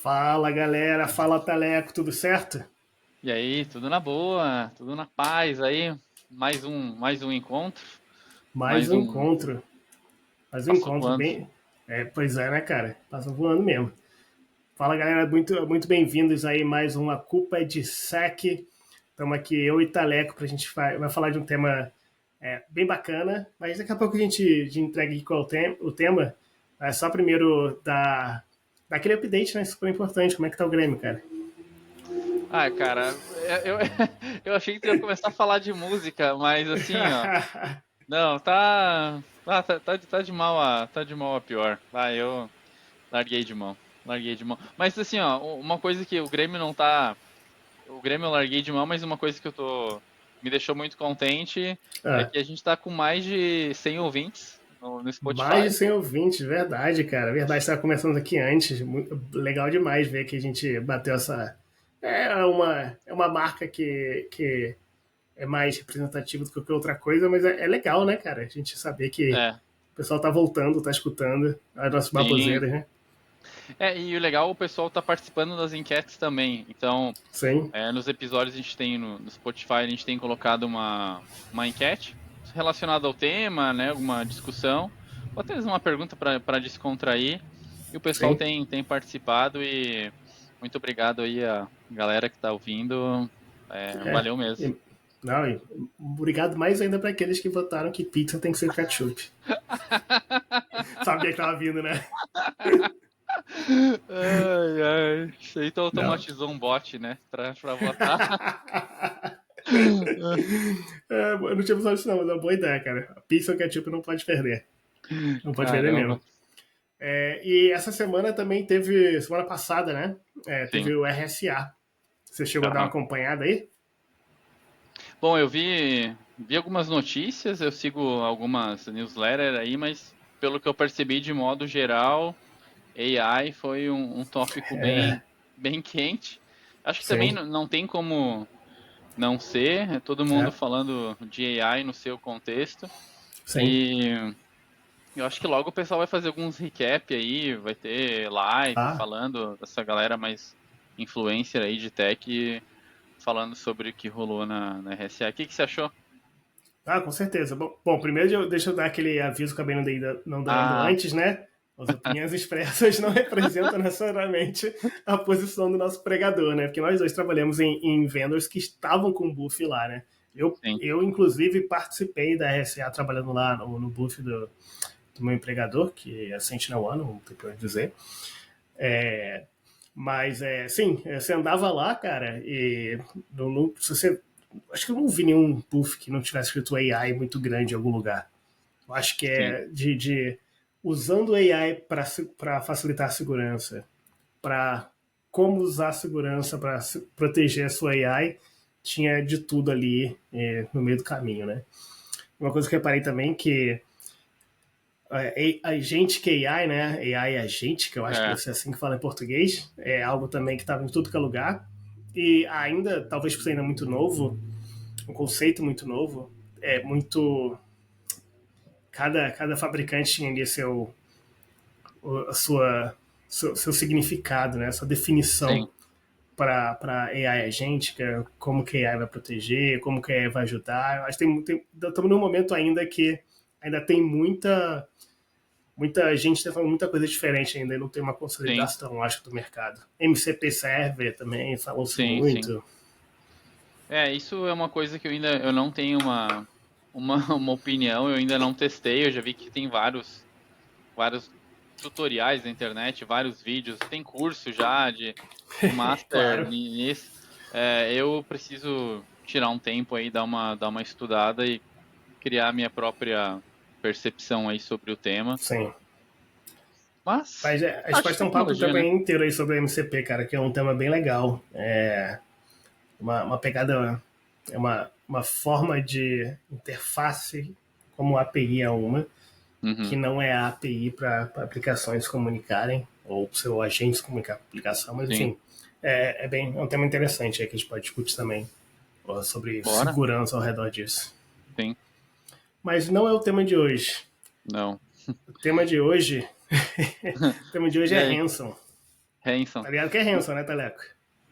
Fala galera, fala Teleco, tudo certo? E aí, tudo na boa, tudo na paz aí. Mais um encontro, Mais mais um um encontro, mais um passo encontro voando. bem. Pois é, né, cara? Passa voando mesmo. Fala galera, muito bem-vindos aí mais uma Culpa é de Sec. Estamos aqui, eu e Teleco, pra gente vai falar de um tema bem bacana, mas daqui a pouco a gente entrega aqui qual é o tema. É só primeiro dar aquele update, né? Super importante. Como é que tá o Grêmio, cara? Ah, cara, eu, eu achei que tu ia começar a falar de música, mas assim, ó, não, tá de mal a pior. Eu larguei de mão. Mas assim, ó, uma coisa que o Grêmio eu larguei de mão, mas uma coisa que me deixou muito contente é Ah, que a gente tá com mais de 100 ouvintes no mais de Spotify. 100 ouvintes, verdade, cara. Verdade, estava começando aqui antes. Legal demais ver que a gente bateu essa. É uma marca que é mais representativa do que qualquer outra coisa, mas é legal, né, cara? A gente saber que É, o pessoal tá voltando, tá escutando as nossas sim. baboseiras, né? E o legal, o pessoal tá participando das enquetes também. Então, Sim, nos episódios a gente tem no Spotify, a gente tem colocado uma enquete relacionada ao tema, né? Alguma discussão, ou até mesmo uma pergunta para descontrair. E o pessoal sim. tem participado e muito obrigado aí a galera que tá ouvindo. É. Valeu mesmo. Não, obrigado mais ainda para aqueles que votaram que pizza tem que ser ketchup. Sabia que tava vindo, né? Ai, ai. Isso aí tu Não. automatizou um bot, né? Pra votar. Eu não tinha pensado nisso, não, mas é uma boa ideia, cara. A pizza ketchup não pode perder. Não pode perder Caramba. mesmo. E essa semana também teve, semana passada, né? Sim. Teve o RSA. Você chegou a dar uma Aham. acompanhada aí? Bom, eu vi algumas notícias, eu sigo algumas newsletters aí, mas pelo que eu percebi de modo geral, AI foi um tópico É, bem quente. Acho que também sim. não tem como não ser, é todo mundo É, falando de AI no seu contexto. sim. E eu acho que logo o pessoal vai fazer alguns recap aí, vai ter live Ah, falando dessa galera mais influencer aí de tech, falando sobre o que rolou na RSA. O que você achou? com certeza. Bom, primeiro deixa eu dar aquele aviso que eu acabei não dando Ah, antes, né? As opiniões expressas não representam necessariamente a posição do nosso pregador, né? Porque nós dois trabalhamos em vendors que estavam com o buff lá, né? sim. Eu inclusive, participei da RSA trabalhando lá no buff do meu empregador, que é Sentinel One, não tem pra dizer. É, mas, sim, você andava lá, cara, e se você. Acho que eu não vi nenhum buff que não tivesse escrito AI muito grande em algum lugar. Eu acho que Sim, é de usando AI para facilitar a segurança, para como usar a segurança para proteger a sua AI, tinha de tudo ali no meio do caminho, né? Uma coisa que eu reparei também que agente que AI, né? AI agente, que eu acho que é, deve ser assim que fala em português, é algo também que estava em tudo que é lugar. E ainda, talvez por ser ainda muito novo, um conceito muito novo, é muito. Cada fabricante tinha ali a seu significado, né? Sua sim, definição para AI agêntica, como que a AI vai proteger, como que a AI vai ajudar. Eu acho que estamos num momento ainda que ainda tem muita gente está falando muita coisa diferente ainda, e não tem uma sim, consolidação, acho, do mercado. MCP Server também falou-se sim, sim. muito. Isso é uma coisa que eu não tenho uma opinião, eu ainda não testei, eu já vi que tem vários tutoriais na internet, vários vídeos, tem curso já de master Claro, nisso. Eu preciso tirar um tempo aí, dar uma estudada e criar minha própria percepção aí sobre o tema. sim. Mas Mas a gente acho pode ter um papo tecnologia, né? também inteiro aí sobre o MCP, cara, que é um tema bem legal. Uma pegada, uma forma de interface, como a API é uma, que Uhum, não é a API para aplicações comunicarem, ou seu agente comunicar com a aplicação, mas sim. enfim, é um tema interessante aí que a gente pode discutir também, sobre Bora. segurança ao redor disso. Sim, Mas não é o tema de hoje. não. O tema de hoje, o tema de hoje E é aí, Hanson. Hanson? Tá ligado que é Hanson, né, Teleco?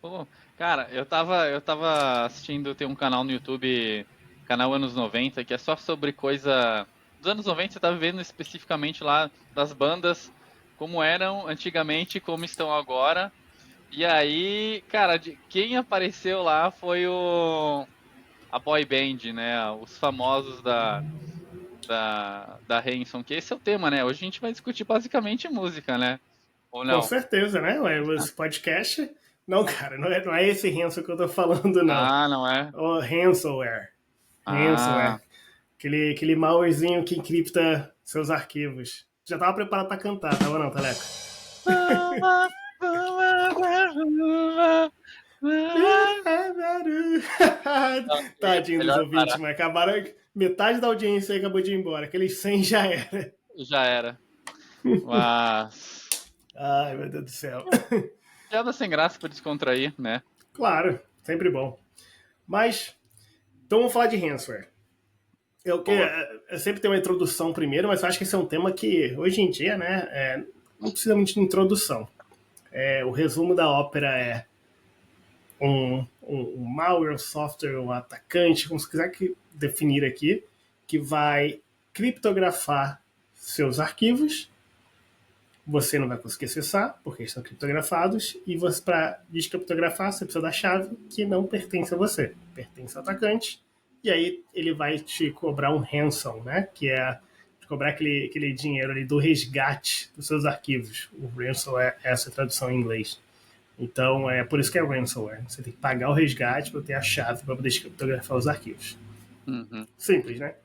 Pô, cara, eu tava assistindo, tem um canal no YouTube, canal Anos 90, que é só sobre coisa dos anos 90. Você tá vendo especificamente lá das bandas, como eram antigamente e como estão agora. E aí, cara, quem apareceu lá foi a boy band, né? Os famosos da Hanson, que esse é o tema, né? Hoje a gente vai discutir basicamente música, né? Ou Com não? certeza, né? Ué, esse podcast. Não, cara, não é esse Hanson que eu tô falando, não. Ah, não é? O Ransomware. Ah. Ransomware. Aquele malwarezinho que encripta seus arquivos. Já tava preparado pra cantar, tava não, Teleco? Tadinho dos Melhor ouvintes, parar. mas acabaram. Metade da audiência aí acabou de ir embora. Aqueles 100 já era. Já era. Mas. Ai, meu Deus do céu. Piada sem graça pra descontrair, né? Claro, sempre bom. Mas, então vamos falar de ransomware. Boa. Eu sempre tenho uma introdução primeiro, mas eu acho que esse é um tema que, hoje em dia, né, não precisa muito de introdução. O resumo da ópera é um malware, um software, um atacante, como você quiser definir aqui, que vai criptografar seus arquivos. Você não vai conseguir acessar, porque estão criptografados, e para descriptografar, você precisa da chave que não pertence a você, pertence ao atacante, e aí ele vai te cobrar um ransom, né? Que é cobrar aquele dinheiro ali do resgate dos seus arquivos. O ransom é essa tradução em inglês. Então é por isso que é ransomware. Você tem que pagar o resgate para ter a chave para poder criptografar os arquivos. Uhum. Simples, né?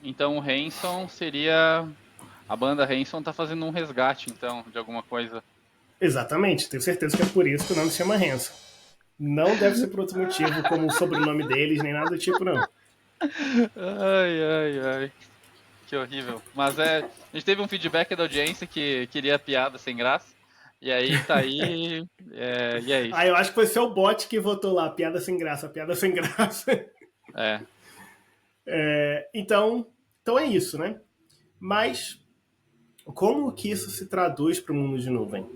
Então o Hanson seria. A banda Hanson tá fazendo um resgate, então, de alguma coisa. Exatamente. Tenho certeza que é por isso que o nome se chama ransom. Não deve ser por outro motivo, como o sobrenome deles, nem nada do tipo, não. Ai, ai, ai. Que horrível. Mas a gente teve um feedback da audiência que queria piada sem graça. E aí tá aí. E é Ah, isso. eu acho que foi seu bot que votou lá, piada sem graça, piada sem graça. É, Então é isso, né? Mas como que isso se traduz para o mundo de nuvem?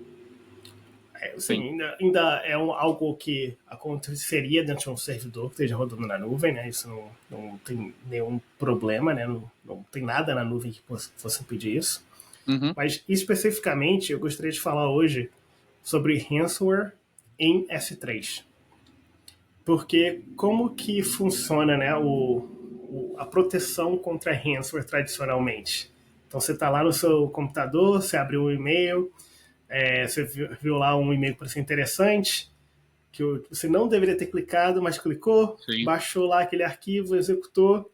sim. Assim, ainda é algo que aconteceria dentro de um servidor que esteja rodando na nuvem, né? Isso não tem nenhum problema, né? Não tem nada na nuvem que possa impedir isso. Uhum. Mas especificamente eu gostaria de falar hoje sobre ransomware em S3. Porque como que funciona, né, a proteção contra ransomware tradicionalmente? Então você está lá no seu computador, você abriu um e-mail, você viu lá um e-mail que parecia interessante, que você não deveria ter clicado, mas clicou, Sim. baixou lá aquele arquivo, executou,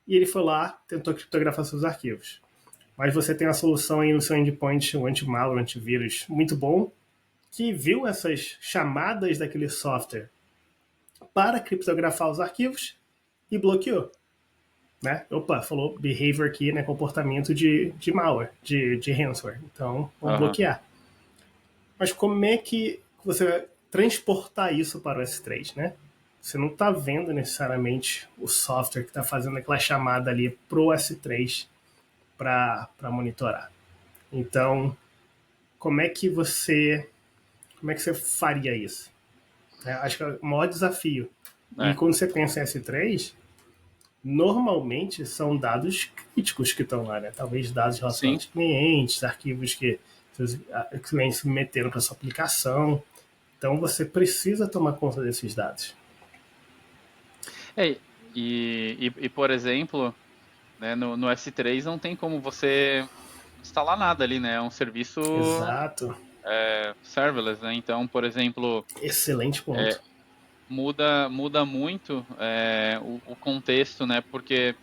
e ele foi lá, tentou criptografar seus arquivos. Mas você tem uma solução aí no seu endpoint, um anti-malware, um antivírus muito bom, que viu essas chamadas daquele software para criptografar os arquivos e bloqueou. Né? Opa, falou behavior aqui, né? Comportamento de malware, de ransomware. Então, vamos Aham. bloquear. Mas como é que você vai transportar isso para o S3, né? Você não está vendo necessariamente o software que está fazendo aquela chamada ali pro S3 para monitorar. Então, como é que você faria isso? Acho que é o maior desafio. E É, quando você pensa em S3, normalmente são dados críticos que estão lá, né? Talvez dados sim. relacionados a clientes, arquivos que seus clientes meteram para sua aplicação. Então você precisa tomar conta desses dados. É, por exemplo, né, no S3 não tem como você instalar nada ali, né? É um serviço Exato. serverless, né? Então, por exemplo, Excelente ponto. muda muito o contexto, né? Porque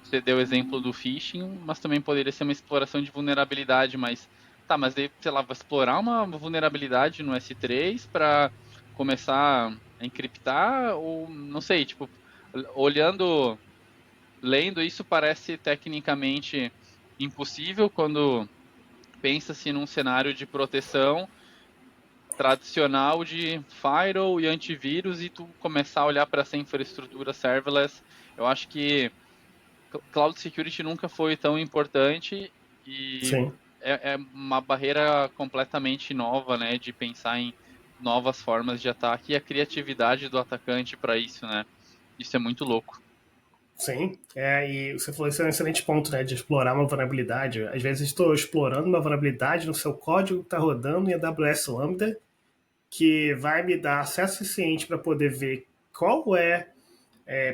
você deu o exemplo do phishing, mas também poderia ser uma exploração de vulnerabilidade, mas tá, mas daí, sei lá, vai explorar uma vulnerabilidade no S3 para começar a encriptar ou não sei, tipo, olhando, lendo isso parece tecnicamente impossível quando pensa-se num cenário de proteção tradicional de firewall e antivírus e tu começar a olhar para essa infraestrutura serverless. Eu acho que Cloud Security nunca foi tão importante e Sim, é uma barreira completamente nova, né, de pensar em novas formas de ataque e a criatividade do atacante para isso, né? Isso é muito louco. sim. E você falou isso é um excelente ponto, né? De explorar uma vulnerabilidade. Às vezes estou explorando uma vulnerabilidade no seu código que está rodando em AWS Lambda, que vai me dar acesso suficiente para poder ver qual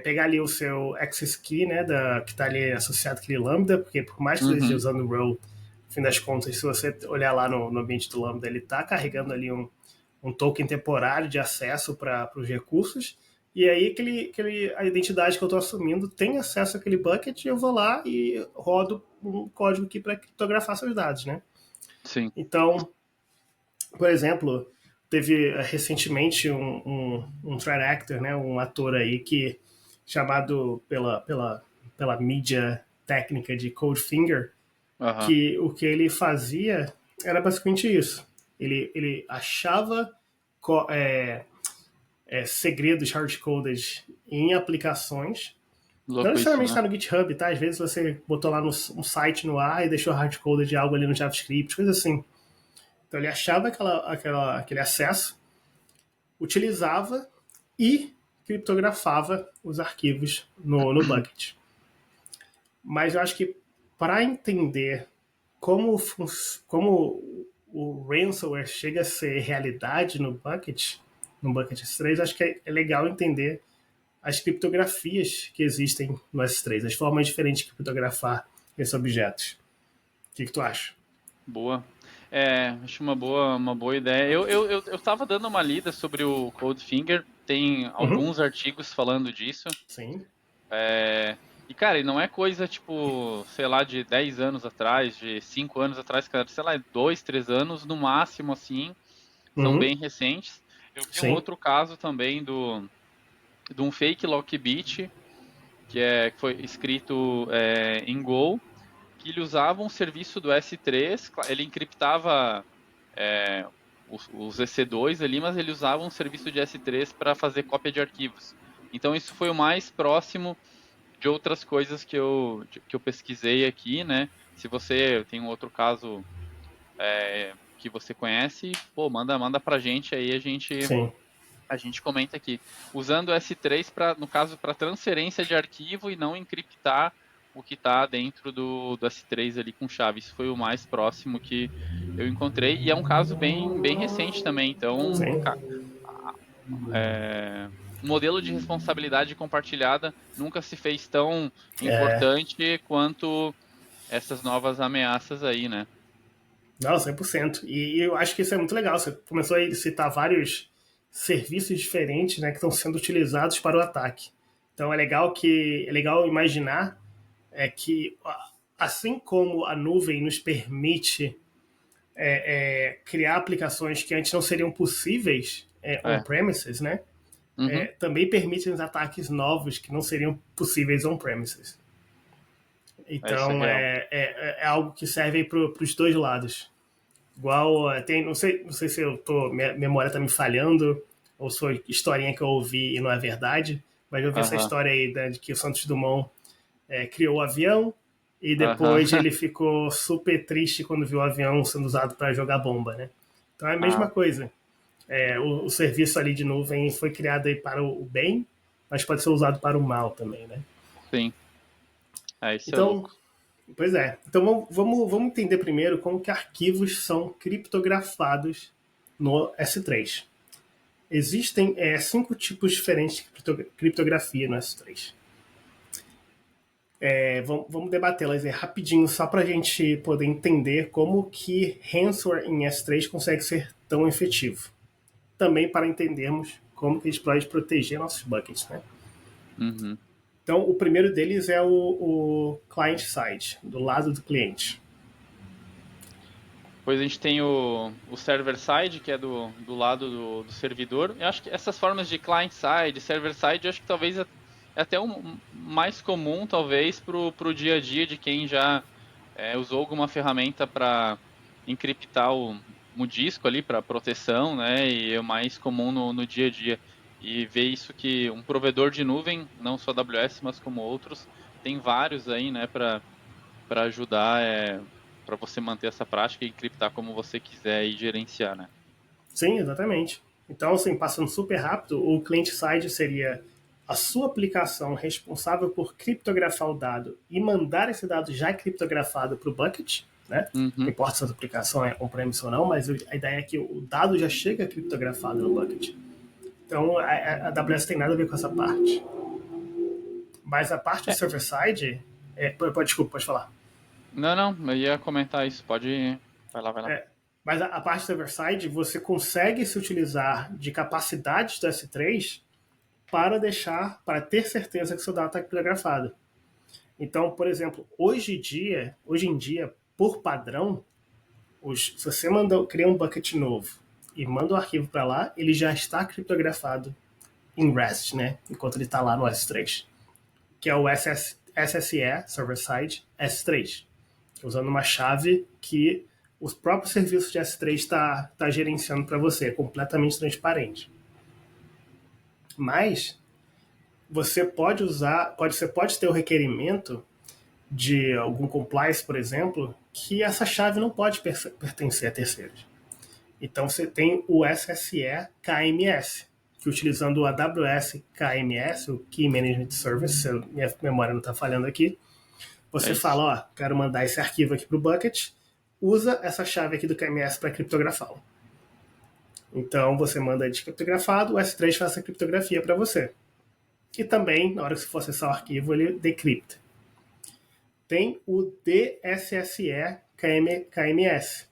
pegar ali o seu access key, né, que está ali associado àquele Lambda, porque por mais que você esteja Uhum. usando o row, no fim das contas, se você olhar lá no ambiente do Lambda, ele está carregando ali um token temporário de acesso para os recursos, e aí a identidade que eu estou assumindo tem acesso àquele bucket, e eu vou lá e rodo um código aqui para criptografar seus dados, né? Sim. Então, por exemplo, teve recentemente um threat actor, né, um ator aí que chamado pela mídia técnica de Codefinger, Aham. que o que ele fazia era basicamente isso. Ele achava segredos hardcoded em aplicações. Não Louco isso, necessariamente né? está no GitHub, tá? Às vezes você botou lá um site no ar e deixou hardcoded de algo ali no JavaScript, coisa assim. Então ele achava aquele acesso, utilizava e criptografava os arquivos no bucket. Mas eu acho que para entender como o ransomware chega a ser realidade no Bucket S3, acho que é legal entender as criptografias que existem no S3, as formas diferentes de criptografar esses objetos. O que tu acha? Boa. Acho uma boa ideia. Eu tava dando uma lida sobre o Codefinger, tem Uhum. alguns artigos falando disso. Sim. E, cara, e não é coisa, tipo, sei lá, de 10 anos atrás, de 5 anos atrás, cara, sei lá, 2 3 anos no máximo, assim, são Uhum. bem recentes. Eu vi um Sim. outro caso também de um fake lockbit, que foi escrito em Go, que ele usava um serviço do S3, ele encriptava os EC2 ali, mas ele usava um serviço de S3 para fazer cópia de arquivos. Então isso foi o mais próximo de outras coisas que eu pesquisei aqui, né? Se você tem um outro caso que você conhece, pô, manda pra gente aí, Sim. a gente comenta aqui. Usando o S3 para, no caso, para transferência de arquivo e não encriptar o que está dentro do S3 ali com chave. Isso foi o mais próximo que eu encontrei e é um caso bem recente também. Então, Sim. o modelo de responsabilidade compartilhada nunca se fez tão É, importante quanto essas novas ameaças aí, né? não, 100%. E eu acho que isso é muito legal. Você começou a citar vários serviços diferentes, né, que estão sendo utilizados para o ataque. Então é legal imaginar que assim como a nuvem nos permite criar aplicações que antes não seriam possíveis É. on-premises, né? Uhum. Também permite os ataques novos que não seriam possíveis on-premises. Isso é Então real. é algo que serve para os dois lados. Igual, não sei se minha memória tá me falhando, ou se foi historinha que eu ouvi e não é verdade, mas eu vi essa Aham. história aí, né, de que o Santos Dumont criou o avião e Aham. depois ele ficou super triste quando viu o avião sendo usado para jogar bomba, né? Então é a mesma Ah, coisa. O serviço ali de nuvem foi criado aí para o bem, mas pode ser usado para o mal também, né? sim. Isso é Então, louco. pois é. Então vamos entender primeiro como que arquivos são criptografados no S3. Existem 5 tipos diferentes de criptografia no S3. Vamos debatê-las rapidinho, só para a gente poder entender como que ransomware em S3 consegue ser tão efetivo. Também para entendermos como que a gente pode proteger nossos buckets, né? Uhum. Então, o primeiro deles é o client side, do lado do cliente. Depois a gente tem o server side, que é do lado do servidor. Eu acho que essas formas de client side, server side, eu acho que talvez é até um mais comum, talvez, pro dia a dia de quem já usou alguma ferramenta para encriptar o disco ali para proteção, né? E é o mais comum no dia a dia. E ver isso que um provedor de nuvem, não só AWS, mas como outros, tem vários aí, né, para ajudar, para você manter essa prática e encriptar como você quiser e gerenciar, né? Sim, exatamente. Então, assim, passando super rápido, o client-side seria a sua aplicação responsável por criptografar o dado e mandar esse dado já criptografado para o bucket, né? Não Uhum. importa se a aplicação é on-premise ou não, mas a ideia é que o dado já chega criptografado no bucket. Então, a AWS tem nada a ver com essa parte. Mas a parte do É, server-side... desculpa, pode falar. não, eu ia comentar isso, pode, vai lá. Mas a parte do server-side, você consegue se utilizar de capacidades do S3 para ter certeza que seu dado está criptografado. Então, por exemplo, hoje em dia, por padrão, se você cria um bucket novo e manda o arquivo para lá, ele já está criptografado em REST, né? Enquanto ele está lá no S3, que é o SSE, Server Side S3, usando uma chave que os próprios serviços de S3 está gerenciando para você, completamente transparente. Mas você pode ter o requerimento de algum compliance, por exemplo, que essa chave não pode pertencer a terceiros. Então você tem o SSE KMS, que utilizando o AWS KMS, o Key Management Service, se minha memória não está falhando aqui, É você isso. fala, ó, quero mandar esse arquivo aqui para o bucket, usa essa chave aqui do KMS para criptografá-lo. Então você manda descriptografado, o S3 faz a criptografia para você. E também, na hora que você for acessar o arquivo, ele decripta. Tem o DSSE KMS,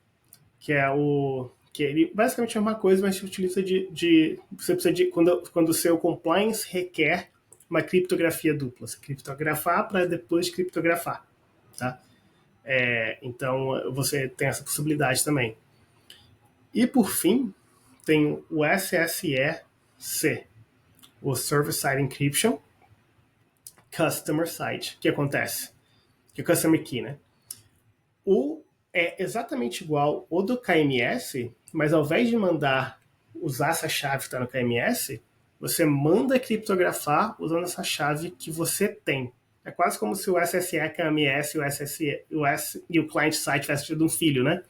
que é o que ele basicamente é uma coisa, mas se utiliza você precisa de quando o seu compliance requer uma criptografia dupla, você criptografar para depois criptografar, tá? Então você tem essa possibilidade também. E por fim tem o SSE-C, o Server Side Encryption Customer Side. O que acontece? Que é o Customer Key, né? O é exatamente igual o do KMS, mas ao invés de usar essa chave que está no KMS, você manda criptografar usando essa chave que você tem. É quase como se o SSE, KMS e o client side tivesse tido um filho, né?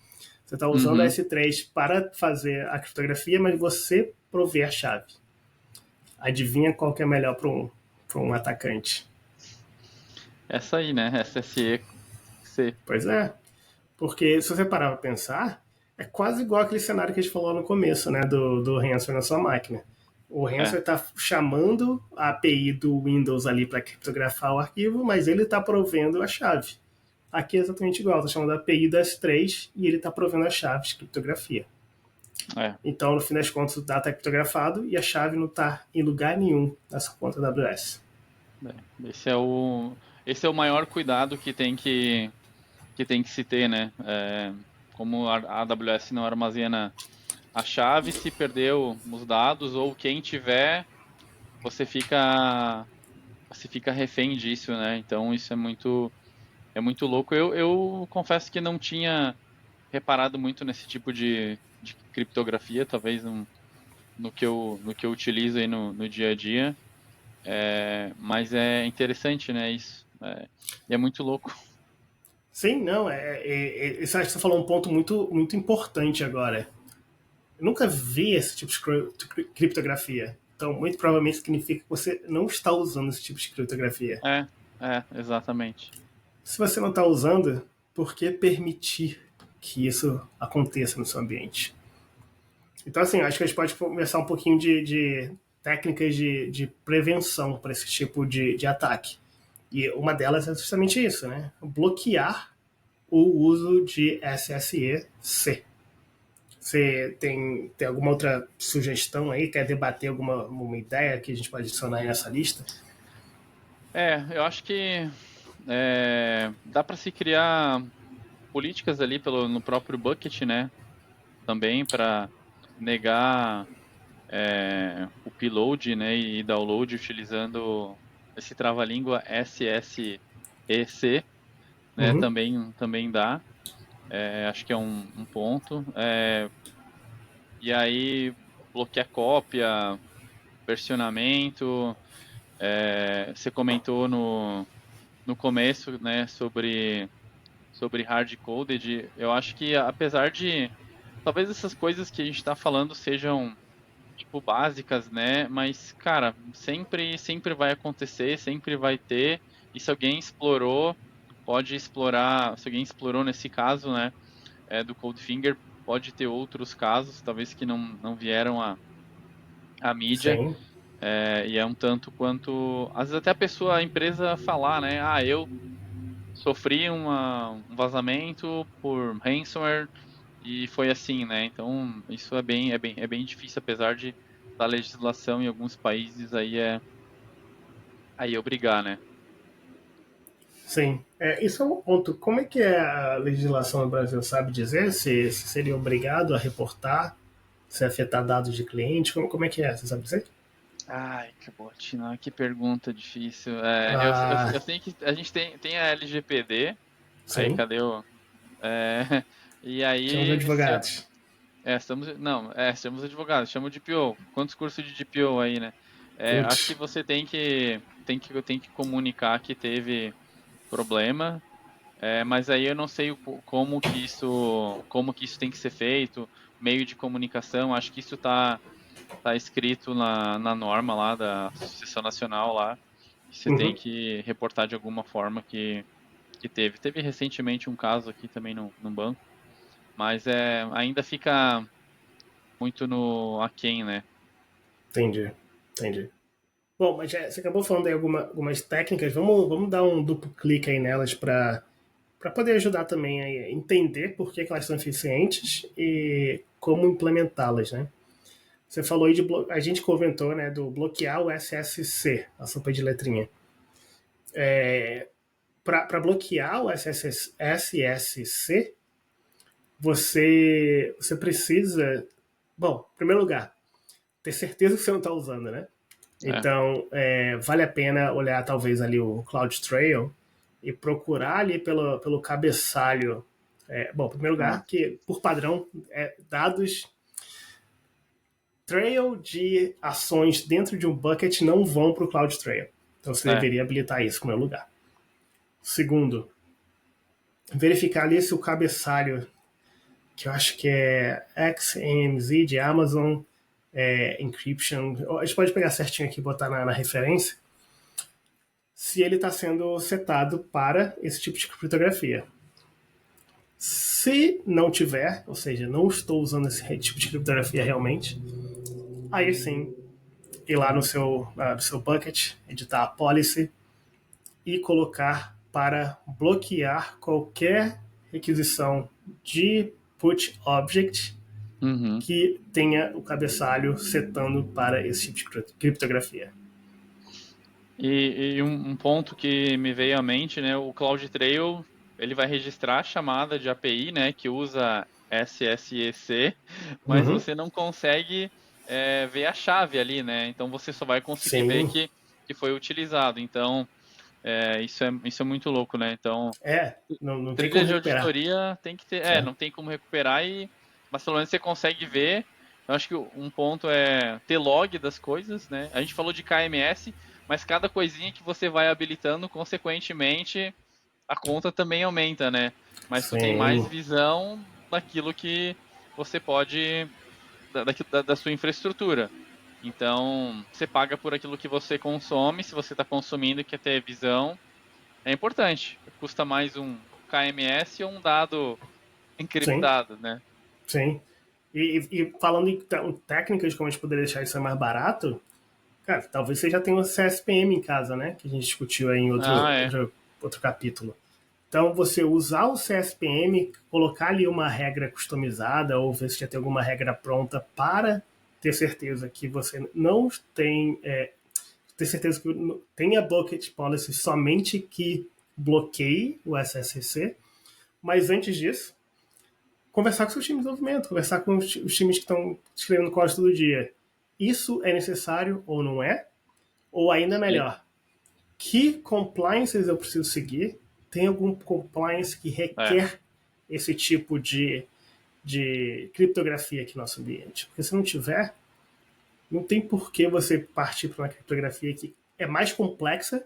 Você está usando a Uhum. S3 para fazer a criptografia, mas você provê a chave. Adivinha qual que é melhor para um atacante? Essa aí, né? SSE-C. Pois é. Porque se você parar para pensar, é quase igual aquele cenário que a gente falou no começo, né, do ransomware na sua máquina. O É, ransomware está chamando a API do Windows ali para criptografar o arquivo, mas ele está provendo a chave. Aqui é exatamente igual, está chamando a API do S3 e ele está provendo a chave de criptografia. é. Então, no fim das contas, o dado está criptografado e a chave não está em lugar nenhum nessa conta AWS. Esse é o maior cuidado que tem que se ter, né? Como a AWS não armazena a chave, se perdeu os dados ou quem tiver, você fica refém disso, né? Então isso é muito louco. Eu confesso que não tinha reparado muito nesse tipo de criptografia, talvez no que eu utilizo aí no dia a dia. Mas é interessante, né? Isso. E é muito louco. Sim, não, isso acho que você falou um ponto muito importante agora. Eu nunca vi esse tipo de criptografia. Então, muito provavelmente significa que você não está usando esse tipo de criptografia. Exatamente. Se você não está usando, por que permitir que isso aconteça no seu ambiente? Então, assim, acho que a gente pode conversar um pouquinho de técnicas de prevenção para esse tipo de ataque. E uma delas é justamente isso, né? Bloquear o uso de SSE-C. Você tem alguma outra sugestão aí? Quer debater alguma ideia que a gente pode adicionar aí nessa lista? Eu acho que dá para se criar políticas ali no próprio bucket, né? Também para negar o upload, né, e download utilizando esse trava-língua SSEC, né? Uhum. Também dá. Acho que é um ponto. E aí bloquear cópia, versionamento. Você comentou no começo, né, sobre hard-coded, eu acho que apesar de talvez essas coisas que a gente está falando sejam tipo básicas, né? Mas cara, sempre vai acontecer, sempre vai ter. E se alguém explorou, pode explorar. Se alguém explorou nesse caso, né? Do Codefinger, pode ter outros casos, talvez que não vieram à mídia. Sim, E é um tanto quanto, às vezes até a pessoa, a empresa falar, né? Ah, eu sofri um vazamento por ransomware e foi assim, né? Então, isso é bem difícil, apesar de da legislação em alguns países aí obrigar, né? sim. Isso é um ponto. Como é que é a legislação no Brasil? Sabe dizer se seria obrigado a reportar, se afetar dados de cliente? Como é que é? Você sabe dizer? Ai, Cabotina, que pergunta difícil. Eu Ah, sei que a gente tem a LGPD, aí sim. cadê o. É, e São os aí, advogados. estamos advogados, chama de DPO. Quantos cursos de DPO aí, né? Acho que Putz. você tem que comunicar que teve problema. Mas aí eu não sei como que isso tem que ser feito, meio de comunicação. Acho que isso tá escrito na norma lá da Associação Nacional lá. Que você tem Uhum, que reportar de alguma forma que teve. Teve recentemente um caso aqui também no banco, mas ainda fica muito no aquém, né? entendi. Entendi. Bom, mas você acabou falando aí algumas técnicas. Vamos dar um duplo clique aí nelas para poder ajudar também a entender por que elas são eficientes e como implementá-las, né? Você falou aí a gente comentou, né, do bloquear o SSC, a sopa de letrinha. Para bloquear o SSC, você precisa, bom, em primeiro lugar, ter certeza que você não está usando, né? É. Então, vale a pena olhar talvez ali o CloudTrail e procurar ali pelo cabeçalho. Bom, em primeiro Ah, lugar, que por padrão, dados trail de ações dentro de um bucket não vão para o CloudTrail. Então você é. deveria habilitar isso em primeiro lugar. Segundo, verificar ali se o cabeçalho, que eu acho que é XMZ de Amazon, Encryption, a gente pode pegar certinho aqui e botar na referência, se ele está sendo setado para esse tipo de criptografia. Se não tiver, ou seja, não estou usando esse tipo de criptografia realmente, aí sim, ir lá no seu bucket, editar a policy e colocar para bloquear qualquer requisição de put object Uhum. que tenha o cabeçalho setando para esse tipo de criptografia. E um ponto que me veio à mente, né? O CloudTrail, ele vai registrar a chamada de API, né? Que usa SSEC, mas Uhum. você não consegue ver a chave ali, né? Então você só vai conseguir ver Sim. que foi utilizado. Então, isso é muito louco, né? Então, Não tem trilha como de recuperar. auditoria tem que ter, É. não tem como recuperar mas pelo menos você consegue ver. Eu acho que um ponto é ter log das coisas, né? A gente falou de KMS, mas cada coisinha que você vai habilitando, consequentemente, a conta também aumenta, né? Mas tu tem mais Sim. visão daquilo que você pode, da sua infraestrutura. Então, você paga por aquilo que você consome, se você está consumindo e quer ter visão, é importante. Custa mais um KMS ou um dado Sim. encriptado, né? Sim. E falando em técnicas de como a gente poderia deixar isso mais barato, cara, talvez você já tenha um CSPM em casa, né? Que a gente discutiu aí em Ah, é. outro capítulo. Então, você usar o CSPM, colocar ali uma regra customizada, ou ver se já tem alguma regra pronta para ter certeza que você não tem. Ter certeza que tenha bucket policy somente que bloqueie o SSC, mas antes disso, conversar com seu time de desenvolvimento, conversar com os times que estão escrevendo código todo dia. Isso é necessário ou não é? Ou ainda Sim. melhor, que compliances eu preciso seguir? Tem algum compliance que É. requer esse tipo de criptografia aqui no nosso ambiente? Porque se não tiver, não tem por que você partir para uma criptografia que é mais complexa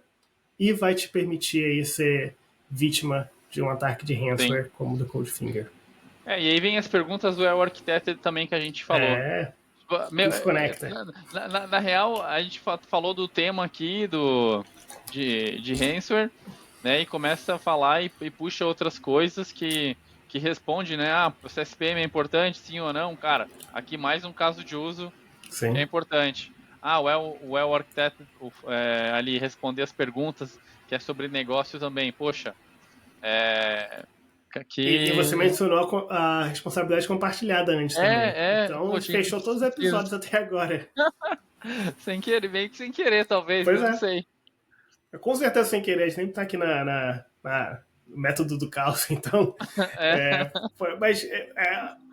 e vai te permitir aí ser vítima de um ataque de Sim. ransomware como o do Codefinger. E aí vem as perguntas do El Architected também que a gente falou. É, Meu, tudo se conecta. na real, a gente falou do tema aqui de ransomware, né? E começa a falar e puxa outras coisas que responde, né? Ah, o CSPM é importante, sim ou não? Cara, aqui mais um caso de uso que é Sim. importante. Ah, o El Architect ali responder as perguntas, que é sobre negócio também. Poxa, E aqui. você mencionou a responsabilidade compartilhada antes também. Então, a Pô, gente fechou todos os episódios até agora. sem querer, meio que sem querer, talvez, Pois eu não é. sei. Com certeza sem querer, a gente nem tá aqui no método do caos, então. É, Mas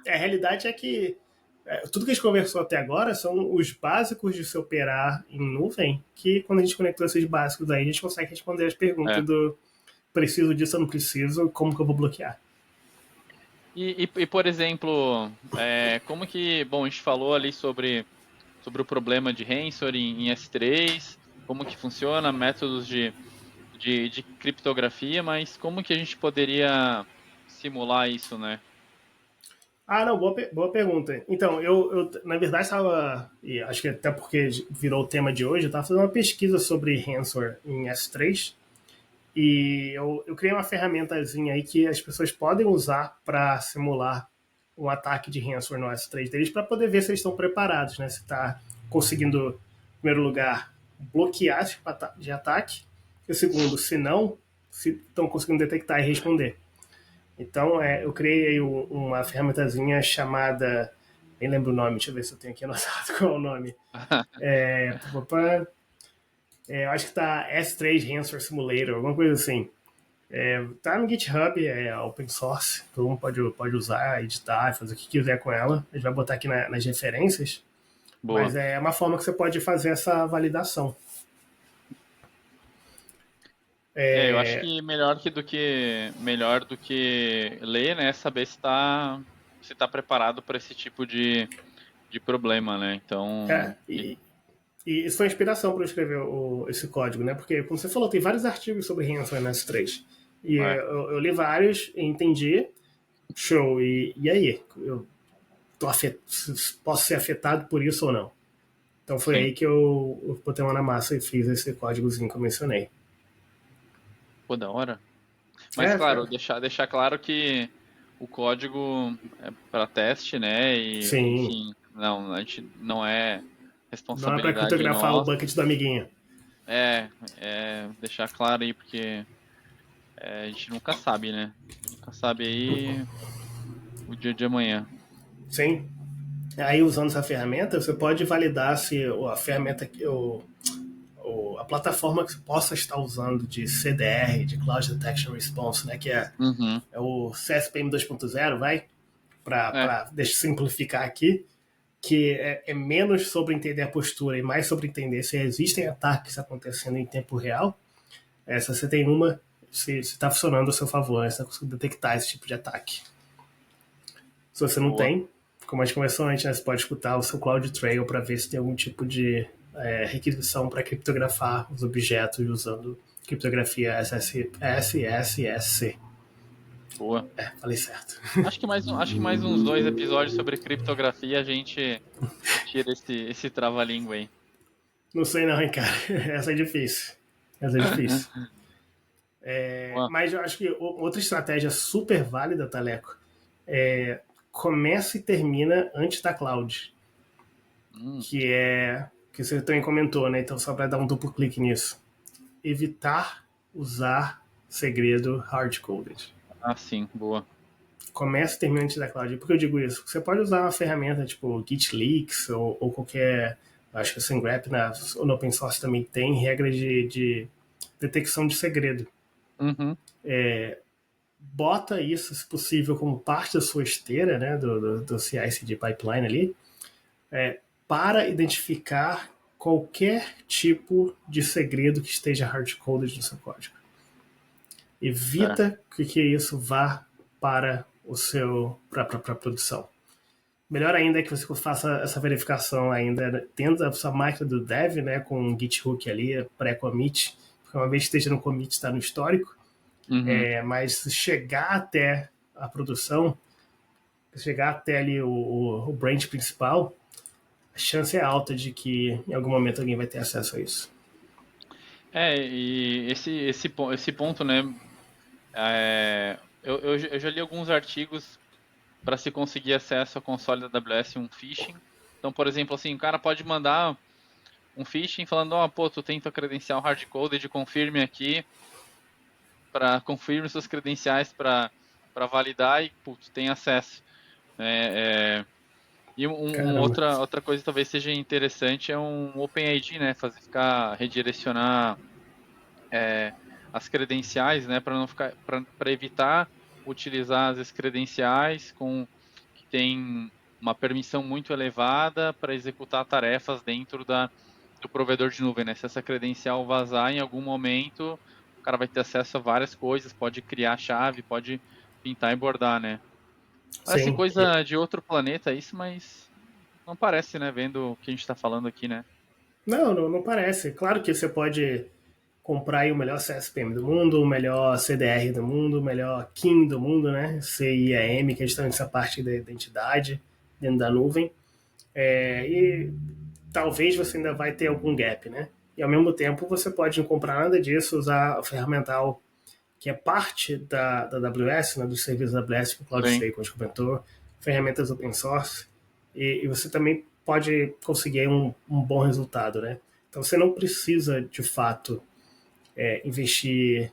a realidade é que tudo que a gente conversou até agora são os básicos de se operar em nuvem, que quando a gente conectou esses básicos aí, a gente consegue responder as perguntas é. do preciso disso ou não preciso, como que eu vou bloquear. Por exemplo, como que, bom, a gente falou ali sobre o problema de ransomware em S3, como que funciona, métodos de criptografia, mas como que a gente poderia simular isso, né? Ah, não, boa pergunta. Então, eu na verdade estava, e acho que até porque virou o tema de hoje, eu estava fazendo uma pesquisa sobre ransomware em S3 e eu criei uma ferramentazinha aí que as pessoas podem usar para simular um ataque de ransomware no S3 deles para poder ver se eles estão preparados, né? Se está conseguindo, em primeiro lugar, bloquear esse tipo de ataque, e segundo, se não, se estão conseguindo detectar e responder. Então, eu criei uma ferramentazinha chamada. Nem lembro o nome, deixa eu ver se eu tenho aqui anotado qual é o nome. É, eu acho que tá S3 Ransomware Simulator, alguma coisa assim. Tá no GitHub, é open source, todo mundo pode usar, editar, fazer o que quiser com ela. A gente vai botar aqui nas referências, mas Boa. é uma forma que você pode fazer essa validação. Eu acho que melhor do que ler, né, é saber se tá preparado para esse tipo de problema, né? É, Então, e isso foi a inspiração para eu escrever esse código, né? Porque, como você falou, tem vários artigos sobre ransomware no S3. E é, eu li vários, entendi, show. E aí? Eu posso ser afetado por isso ou não? Então foi sim. aí que eu botei uma na massa e fiz esse códigozinho que eu mencionei. Pô, da hora. Mas É, claro, deixar claro que o código é para teste, né? E sim. enfim, não, a gente não é Não é para responsabilidade criptografar o nossa. bucket do amiguinho. Deixar claro aí, porque a gente nunca sabe, né? Nunca sabe aí o dia de amanhã. Sim. Aí, usando essa ferramenta, você pode validar se a ferramenta, a plataforma que você possa estar usando de CDR, de Cloud Detection Response, né, que Uhum. é o CSPM 2.0, vai, É, para deixa eu simplificar aqui, que é menos sobre entender a postura e mais sobre entender se existem ataques acontecendo em tempo real. Se você tem uma, se está funcionando a seu favor, né, se está conseguindo detectar esse tipo de ataque. Se você não boa. tem, como a gente conversou antes, né, você pode escutar o seu CloudTrail para ver se tem algum tipo de requisição para criptografar os objetos usando criptografia SSC. Boa. Falei certo. Acho que mais uns 2 episódios sobre criptografia a gente tira esse trava-língua aí. Não sei não, hein, cara. Essa é difícil. Essa é difícil. Boa. Mas eu acho que outra estratégia super válida, Taleco, começa e termina antes da cloud. Hum, Que você também comentou, né? Então, só para dar um duplo clique nisso. Evitar usar segredo hard-coded. sim, boa. Começa e termina antes da cloud. Por que eu digo isso? Você pode usar uma ferramenta tipo GitLeaks ou qualquer. Acho que o SandGraph no open source também tem regras de detecção de segredo. Uhum. Bota isso, se possível, como parte da sua esteira, né, do CI/CD pipeline ali, para identificar qualquer tipo de segredo que esteja hard-coded no seu código. É, Evita que isso vá para para a produção. Melhor ainda é que você faça essa verificação ainda dentro da sua máquina do dev, né, com um Git hook ali, pré-commit, uma vez que esteja no commit, está no histórico. Uhum. Mas se chegar até a produção, se chegar até ali o branch principal, a chance é alta de que em algum momento alguém vai ter acesso a isso. E esse ponto, né? Eu já li alguns artigos para se conseguir acesso ao console da AWS, um phishing. Então, por exemplo, assim, o cara pode mandar um phishing falando, pô, tu tem tua credencial hardcoded, confirme aqui, confirme suas credenciais para validar e, putz, tem acesso. E Caramba. outra coisa que talvez seja interessante é um OpenID, né? Redirecionar as credenciais, né? Para não ficar, para evitar utilizar as credenciais que tem uma permissão muito elevada para executar tarefas dentro do provedor de nuvem, né? Se essa credencial vazar em algum momento, o cara vai ter acesso a várias coisas, pode criar chave, pode pintar e bordar, né? Parece Sim. coisa de outro planeta isso, mas não parece, né? Vendo o que a gente está falando aqui, né? Não parece. Claro que você pode comprar aí o melhor CSPM do mundo, o melhor CDR do mundo, o melhor KIM do mundo, né? CIEM, que é justamente essa parte da identidade dentro da nuvem. E talvez você ainda vai ter algum gap, né? E ao mesmo tempo você pode não comprar nada disso, usar o ferramental que é parte da AWS, né, dos serviços da AWS, que o Claudio Sim, Stay comentou, ferramentas open source, e você também pode conseguir um bom resultado, né? Então você não precisa, de fato, investir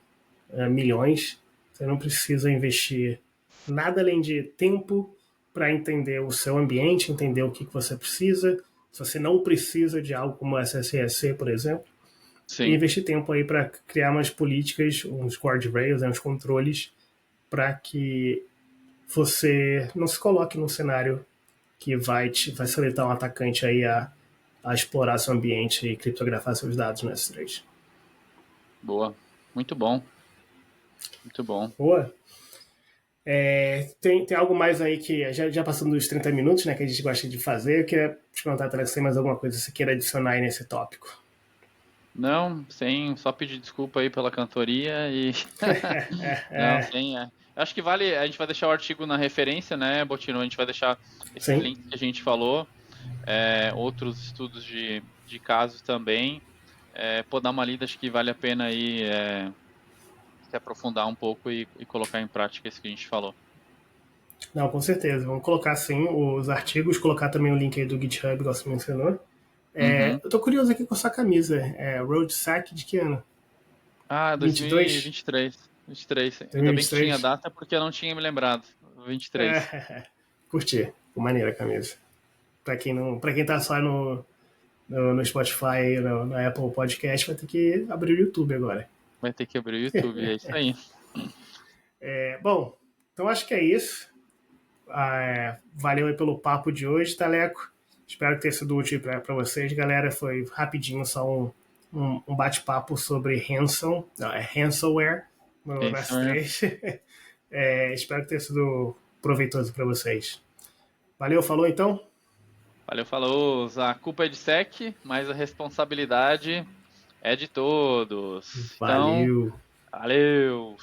milhões, você não precisa investir nada além de tempo para entender o seu ambiente, entender o que você precisa. Se você não precisa de algo como SSEC, por exemplo, e sim. investir tempo aí para criar umas políticas, uns guardrails, né, uns controles, para que você não se coloque num cenário que vai facilitar um atacante aí a explorar seu ambiente e criptografar seus dados no S3. Boa. Muito bom. Muito bom. Boa. Tem algo mais aí que já passando dos 30 minutos, né, que a gente gosta de fazer. Eu queria te perguntar também se tem mais alguma coisa que você queira adicionar aí nesse tópico. Não, sem só pedir desculpa aí pela cantoria e não, É, sem acho que vale, a gente vai deixar o artigo na referência, né, Botino? A gente vai deixar esses sim. links que a gente falou, outros estudos de casos também. Pô, dar uma lida, acho que vale a pena aí se aprofundar um pouco e colocar em prática isso que a gente falou. Não, com certeza. Vamos colocar sim os artigos, colocar também o link aí do GitHub, igual você mencionou. Uhum. Eu tô curioso aqui com a sua camisa. Road Sack de que ano? Ah, 22? 2023. 23. Ainda bem que tinha 2023? data porque eu não tinha me lembrado. 23. Curti. Ficou maneira a camisa. Pra quem tá só no Spotify, no Apple Podcast, vai ter que abrir o YouTube agora. Vai ter que abrir o YouTube, é isso aí. Bom, então acho que é isso. Valeu aí pelo papo de hoje, Taleco. Espero que tenha sido útil para vocês, galera. Foi rapidinho, só um bate-papo sobre ransomware no Isso mesmo. S3. Espero que tenha sido proveitoso para vocês. Valeu, falou então? Valeu, falou. A culpa é de SEC, mas a responsabilidade é de todos. Então, Valeu. valeu.